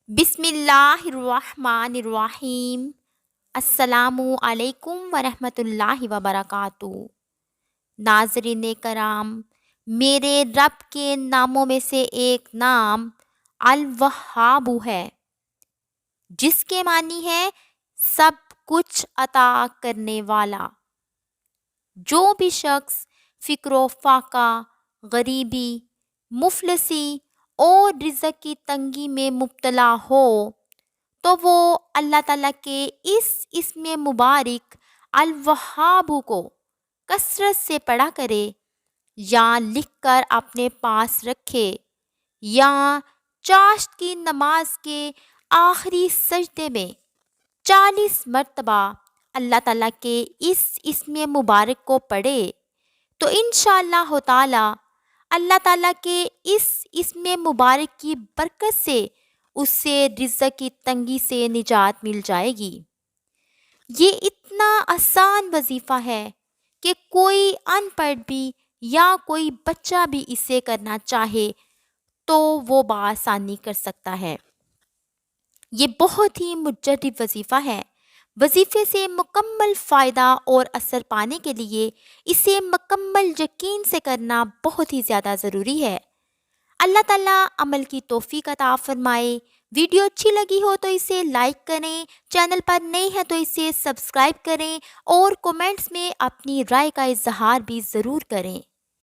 بسم اللہ الرحمن الرحیم۔ السلام علیکم ورحمۃ اللہ وبرکاتہ۔ ناظرین کرام، میرے رب کے ناموں میں سے ایک نام الوہاب ہے، جس کے معنی ہے سب کچھ عطا کرنے والا۔ جو بھی شخص فقر و فاقہ، غریبی، مفلسی اور رزق کی تنگی میں مبتلا ہو تو وہ اللہ تعالیٰ کے اس اسم مبارک الوہاب کو کثرت سے پڑھا کرے، یا لکھ کر اپنے پاس رکھے، یا چاشت کی نماز کے آخری سجدے میں 40 مرتبہ اللہ تعالیٰ کے اس اسم مبارک کو پڑھے تو انشاءاللہ تعالیٰ اللہ تعالیٰ کے اس اسم مبارک کی برکت سے اسے رزق کی تنگی سے نجات مل جائے گی۔ یہ اتنا آسان وظیفہ ہے کہ کوئی ان پڑھ بھی یا کوئی بچہ بھی اسے کرنا چاہے تو وہ بآسانی کر سکتا ہے۔ یہ بہت ہی مجرب وظیفہ ہے۔ وظیفے سے مکمل فائدہ اور اثر پانے کے لیے اسے مکمل یقین سے کرنا بہت ہی زیادہ ضروری ہے۔ اللہ تعالیٰ عمل کی توفیق عطا فرمائے۔ ویڈیو اچھی لگی ہو تو اسے لائک کریں، چینل پر نئے ہیں تو اسے سبسکرائب کریں اور کومنٹس میں اپنی رائے کا اظہار بھی ضرور کریں۔